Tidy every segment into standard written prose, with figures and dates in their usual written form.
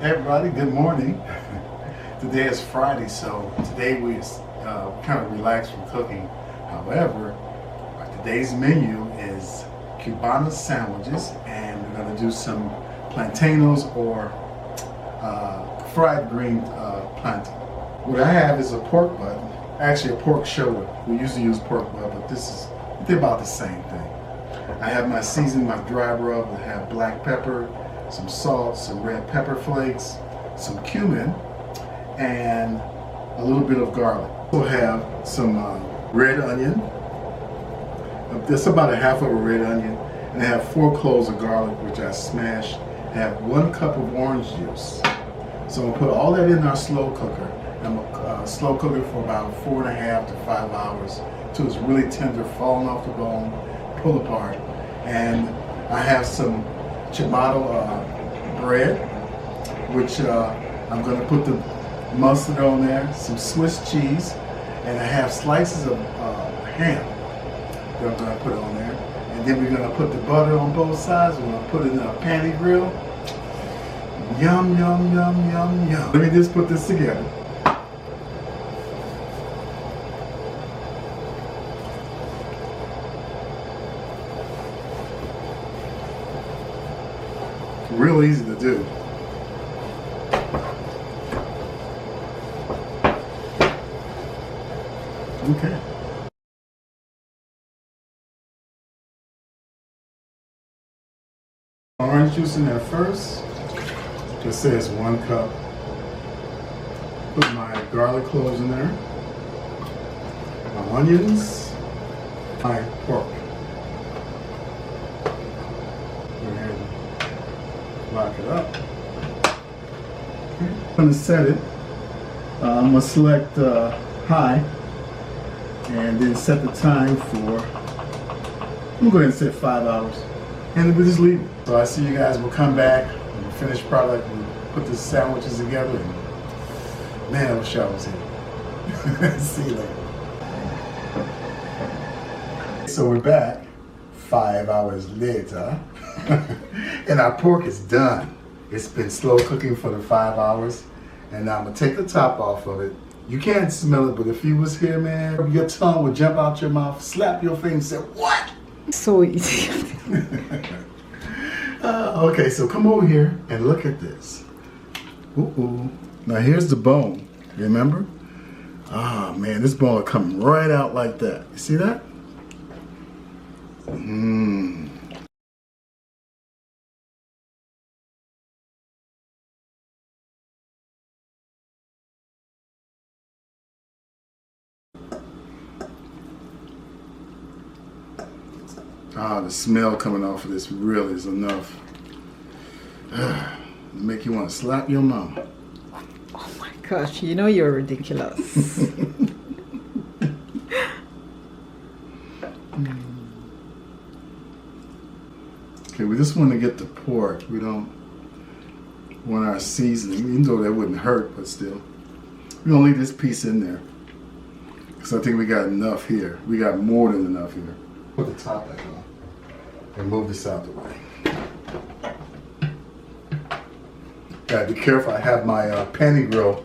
Hey everybody, good morning. Today is Friday, so today we kind of relaxed from cooking. However, today's menu is Cubano sandwiches, and we're going to do some plantains or fried green plantain. What I have is a pork butt, actually a pork shoulder. We usually use pork butt, but they're about the same thing. I have my seasoning, my dry rub. I have black pepper, some salt, some red pepper flakes, some cumin, and a little bit of garlic. We'll have some red onion. That's about a half of a red onion. And I have 4 cloves of garlic, which I smashed. I have 1 cup of orange juice. So I'm gonna put all that in our slow cooker. I'm gonna slow cook it for about 4.5 to 5 hours until it's really tender, falling off the bone, pull apart. And I have some Cubano bread, which I'm going to put the mustard on there, some Swiss cheese, and I have slices of ham that I'm going to put on there. And then we're going to put the butter on both sides. We're going to put it in a panny grill. Yum, yum, yum, yum, yum. Let me just put this together. Real easy to do. Okay. Orange juice in there first. Just says 1 cup. Put my garlic cloves in there. My onions. My pork. Lock it up. Okay. I'm going to set it. I'm going to select high and then set the time for, I'm going to go ahead and set 5 hours and we'll just leave it. So I see you guys will come back with the finished product and put the sandwiches together, and man, I wish I was here. See you later. So we're back 5 hours later. And our pork is done. It's been slow cooking for the 5 hours. And now I'm gonna take the top off of it. You can't smell it, but if you was here, man, your tongue would jump out your mouth, slap your face and say, "What?" So easy. Okay, so come over here and look at this. Ooh. Now here's the bone, remember? Ah, man, this bone will come right out like that. You see that? Mmm. Ah, the smell coming off of this really is enough. Make you want to slap your mama. Oh my gosh, you know you're ridiculous. Okay, we just want to get the pork. We don't want our seasoning, even though that wouldn't hurt, but still. We're going to leave this piece in there. Because I think we got enough here. We got more than enough here. Put the top back on and move this out the way. Gotta be careful. I have my panny grill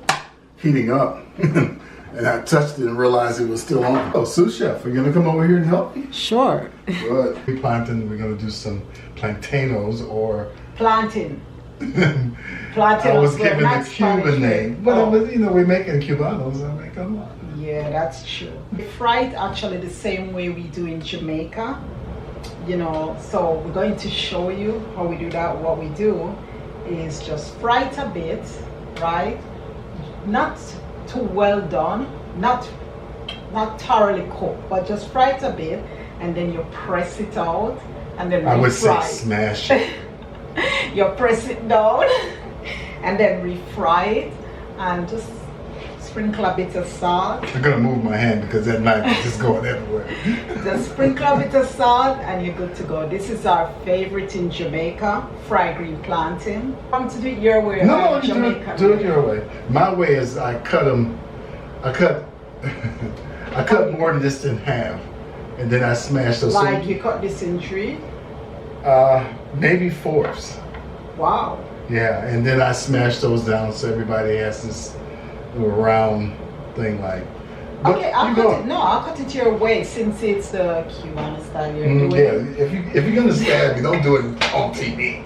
heating up. And I touched it and realized it was still on. Oh, sous chef, are you gonna come over here and help me? Sure. Good. Plantain, we're gonna do some plantains or Plantain. I was given a Cuban name, but it was, you know, we're making Cubanos. I mean, come on. Yeah, that's true. We fry it actually the same way we do in Jamaica. You know, so we're going to show you how we do that. What we do is just fry it a bit, right? Not too well done, not thoroughly cooked, but just fry it a bit, and then you press it out, and then I would say smash it. You press it down, and then refry it, and just sprinkle a bit of salt. I'm gonna move my hand because that knife is just going everywhere. Just sprinkle a bit of salt and you're good to go. This is our favorite in Jamaica, fried green plantain. I'm to do it your way. No, do it your way. My way is I cut more than this in half, and then I smash those. Like you cut this in 3? Maybe 4ths. Wow. Yeah, and then I smashed those down so everybody has this little round thing like. Okay, I'll cut it your way since it's the Cubano style you're doing. Yeah, if you're gonna stab me, don't do it on TV.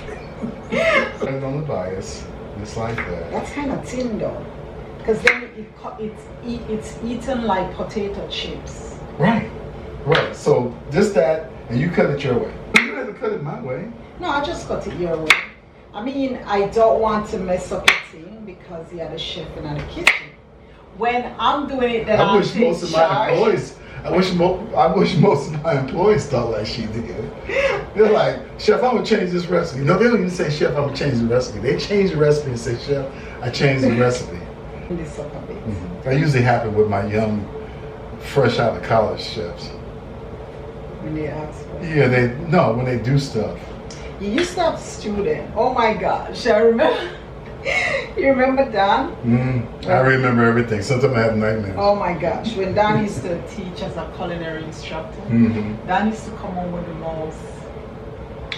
Put it on the bias, just like that. That's kind of thin though, because then it's eaten like potato chips. Right. So just that, and you cut it your way. You don't have to cut it my way. No, I just cut it your way. I mean, I don't want to mess up the thing because you're the chef in the kitchen. When I'm doing it, then I wish most of my employees. I wish most of my employees thought like she did. They're like, Chef, I'm gonna change this recipe. No, they don't even say, Chef, I'm gonna change the recipe. They change the recipe and say, Chef, I changed the recipe. This up a bit. That usually happens with my young, fresh out of college chefs. When they ask for it. Yeah, when they do stuff. You used to have student. Oh my gosh, I remember. You remember Dan? I remember everything. Sometimes I have nightmares. Oh my gosh, when Dan used to teach as a culinary instructor, Dan used to come on with the most.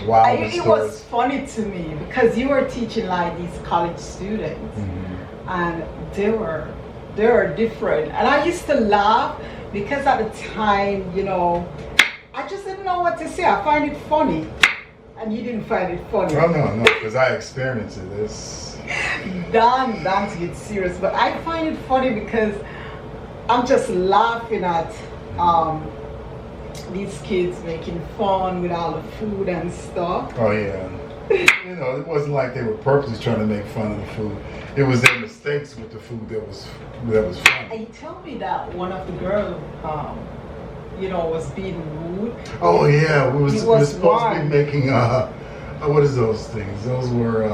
Wow. It was funny to me because you were teaching like these college students, and they were different, and I used to laugh because at the time, I just didn't know what to say. I find it funny. And you didn't find it funny. No, because I experienced it. Dan's get serious, but I find it funny because I'm just laughing at these kids making fun with all the food and stuff. Oh yeah. It wasn't like they were purposely trying to make fun of the food. It was their mistakes with the food that was funny. And you tell me that one of the girls was being rude. Oh yeah, we were supposed to be making what is those things? Those were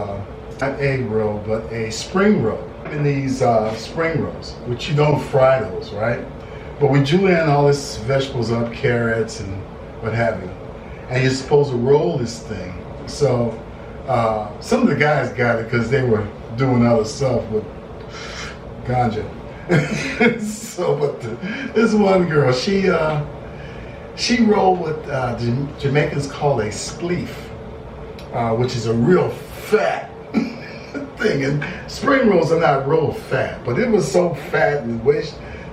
not egg roll, but a spring roll. In these spring rolls, which you don't fry those, right? But we julienne all this vegetables up, carrots and what have you, and you're supposed to roll this thing. So some of the guys got it because they were doing other stuff with ganja. So, but this one girl, she rolled what Jamaicans call a spleef, which is a real fat thing. And spring rolls are not real fat, but it was so fat, and the way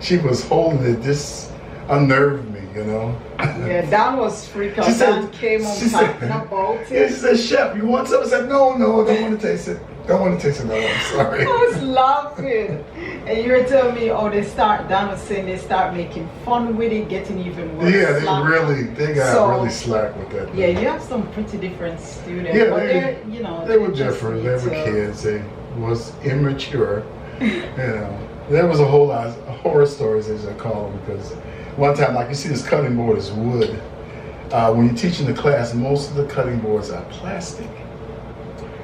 she was holding it just unnerved me, Yeah, Dan was freaked out. Dan came on talking about it. Yeah, she said, Chef, you want some? I said, no, I don't want to taste it. Don't want to taste it, no, I'm sorry. I was laughing. And you were telling me, Dan was saying they start making fun with it, getting even worse. Yeah, they got really slack with that. Yeah, you have some pretty different students. Yeah, but they were different. They were kids. They was immature. There was a whole lot of horror stories, as I call them, because one time, like you see this cutting board is wood. When you're teaching the class, most of the cutting boards are plastic.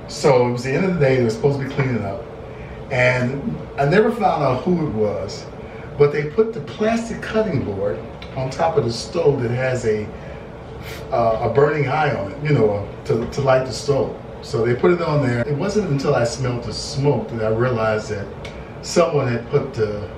So it was the end of the day, they were supposed to be cleaning up. And I never found out who it was, but they put the plastic cutting board on top of the stove that has a burning eye on it, to light the stove. So they put it on there. It wasn't until I smelled the smoke that I realized that someone had put the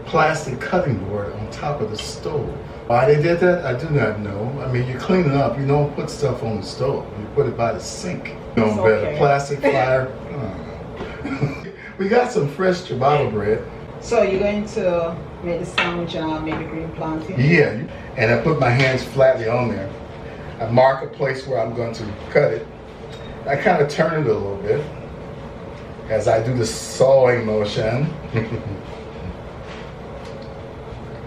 plastic cutting board on top of the stove. Why they did that, I do not know. I mean, you're cleaning up, you don't put stuff on the stove. You put it by the sink. A plastic fire. We got some fresh ciabatta bread. So you're going to make the sandwich and I'll make the green plantain? Yeah, and I put my hands flatly on there. I mark a place where I'm going to cut it. I kind of turn it a little bit as I do the sawing motion.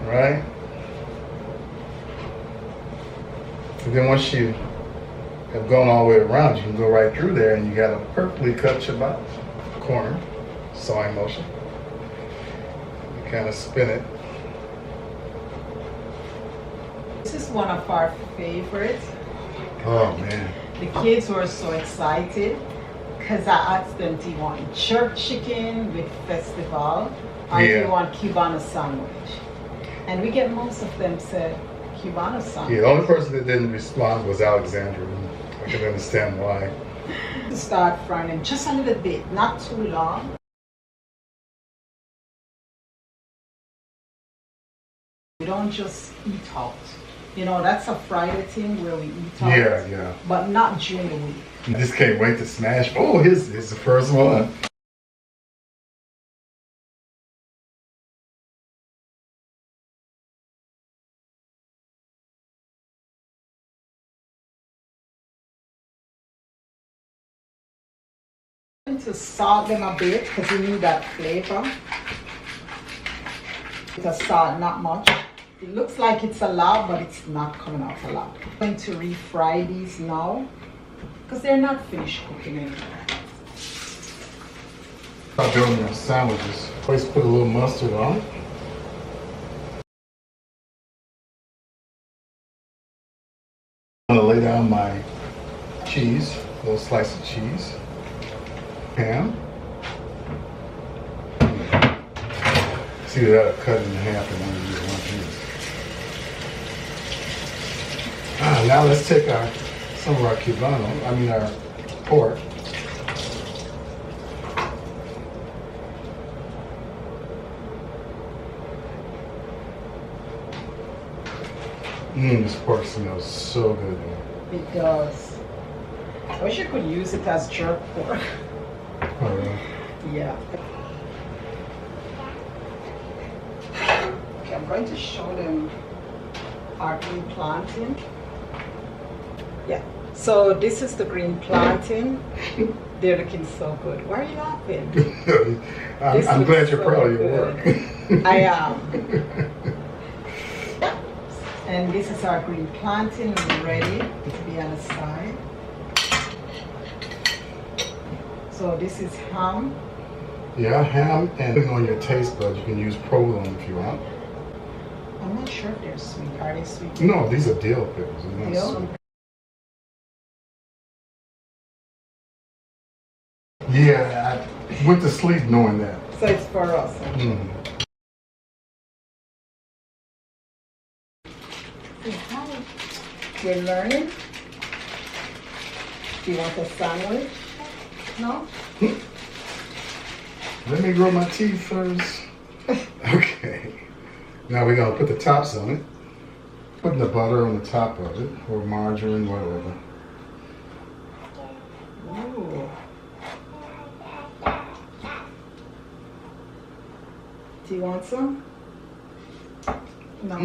Right? And then once you have gone all the way around, you can go right through there and you got a perfectly cut ciabatta corner, sawing motion. You kind of spin it. This is one of our favorites. Oh man. The kids were so excited because I asked them, do you want jerk chicken with festival or do you want Cubano sandwich? And we get most of them said Cubano sandwich. Yeah, the only person that didn't respond was Alexandra. I can understand why. Start frying them just a little bit, not too long. We don't just eat out. You know, that's a Friday thing where we eat out. Yeah, yeah. But not during the week. I just can't wait to smash. Oh, here's the first one. I'm going to salt them a bit because you need that flavor. The salt, not much. It looks like it's a lot, but it's not coming out a lot. I'm going to refry these now because they're not finished cooking anymore. Start building your sandwiches. First, put a little mustard on it. I'm gonna lay down my cheese, a little slice of cheese, ham. See that cut in half and then you one piece. Now let's take some of our Cubano, our pork. This pork smells so good. It does. I wish you could use it as jerk pork. Oh, really? Yeah. Okay, I'm going to show them our green plantain. Yeah. So this is the green plantain. They're looking so good. Why are you laughing? I'm glad you're proud of your work. I am. And this is our green plantain ready to be on the side. So this is ham. Yeah, ham, and depending on your taste buds, you can use provolone if you want. I'm not sure if they're sweet. Are they sweet? No, these are dill pickles. They're not Dill? sweet. Yeah, I went to sleep knowing that. So it's for us. Mm. We're learning. Do you want a sandwich? No? Let me grow my teeth first. Okay. Now we're going to put the tops on it. Putting the butter on the top of it, or margarine, whatever. Ooh. Do you want some? No.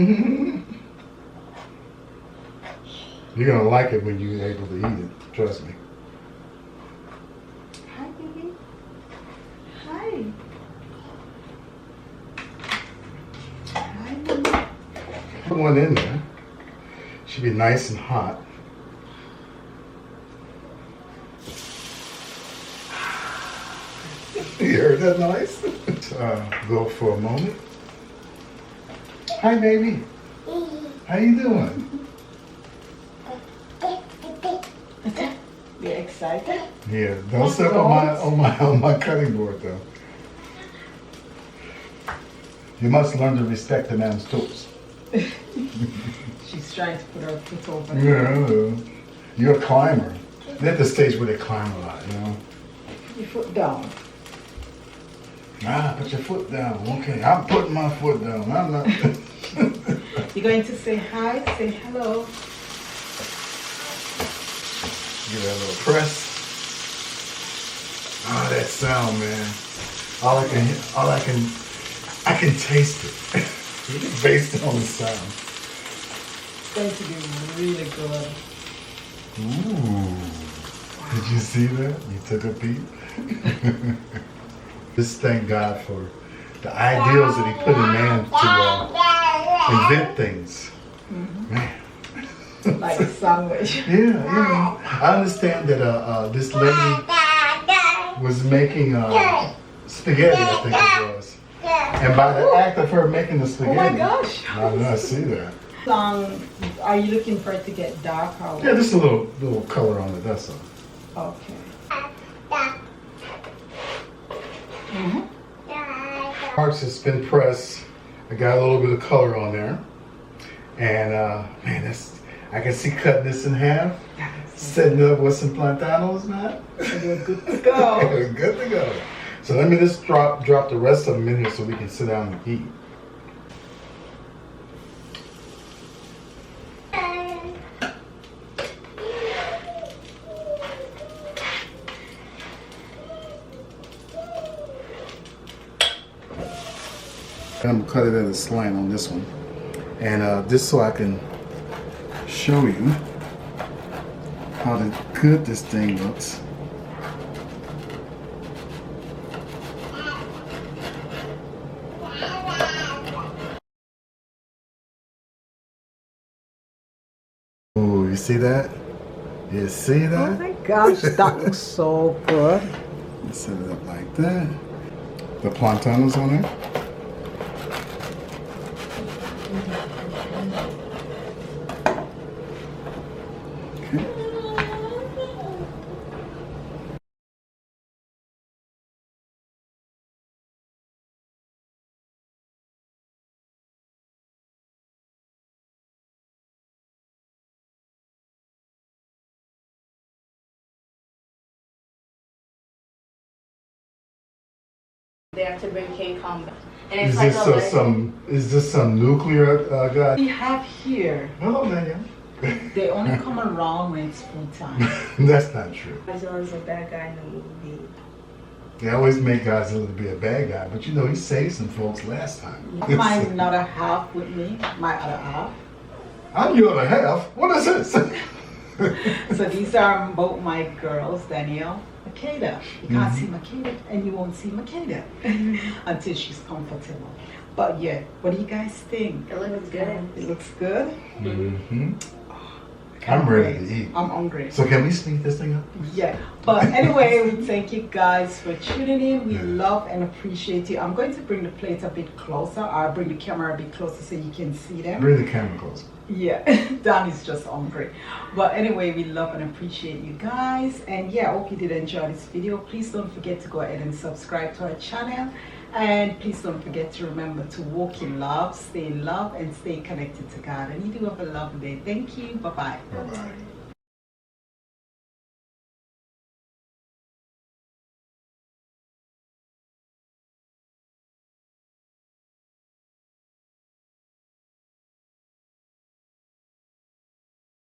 You're going to like it when you're able to eat it. Trust me. Hi, baby. Hi. Hi, baby. Put one in there. Should be nice and hot. You heard that noise? Go for a moment. Hi, baby. How you doing? You excited? Yeah, don't step on my cutting board though. You must learn to respect a man's toes. She's trying to put her foot over. Yeah, you're a climber. They're at the stage where they climb a lot, you know. Put your foot down. Put your foot down. Okay, I'm putting my foot down. I'm not. You're going to say hi, say hello. Give it a little press. Oh, that sound, man. I can taste it. Based on the sound. It's going to be really good. Ooh. Did you see that? You took a peek? Just thank God for the ideals that He put in man to invent things. Mm-hmm. Man. Like a sandwich. Yeah. I understand that this lady was making spaghetti, I think it was. And by the act of her making the spaghetti, oh my gosh! I see that. Are you looking for it to get dark or? Yeah, just a little color on it. That's all. Okay. Mm-hmm. Parts has been pressed. I got a little bit of color on there, and man, I can see cutting this in half, setting it up with some plantanos, man. We're good to go. We're good to go. So let me just drop the rest of them in here so we can sit down and eat. I'm gonna cut it at a slant on this one, and just so I can show you how good this thing looks. Oh, you see that? You see that? Oh my gosh, that looks so good. Set it up like that. The plantains on there. Okay. They have to bring King Kong back. And it's Is like this is this some nuclear guy? We have here, Hello, man. they only come around when it's full time. That's not true. Godzilla's a bad guy in the movie. They always make Godzilla to be a bad guy, but you know he saved some folks last time. My other half with me, my other half. I'm your other half. What is this? So these are both my girls, Danielle, Makeda. You can't see Makeda, and you won't see Makeda until she's comfortable. But yeah, what do you guys think? It looks good. It looks good. Mm-hmm. Can't I'm ready wait. to eat. I'm hungry. So can we speed this thing up? Yeah. But anyway, we thank you guys for tuning in. We Yeah. love and appreciate you. I'm going to bring the plate a bit closer. I'll bring the camera a bit closer so you can see them. Bring the camera closer. Yeah, Danny's just hungry. But anyway, we love and appreciate you guys. And yeah, I hope you did enjoy this video. Please don't forget to go ahead and subscribe to our channel. And please don't forget to remember to walk in love, stay in love, and stay connected to God. And you do have a lovely day. Thank you. Bye-bye. Bye-bye.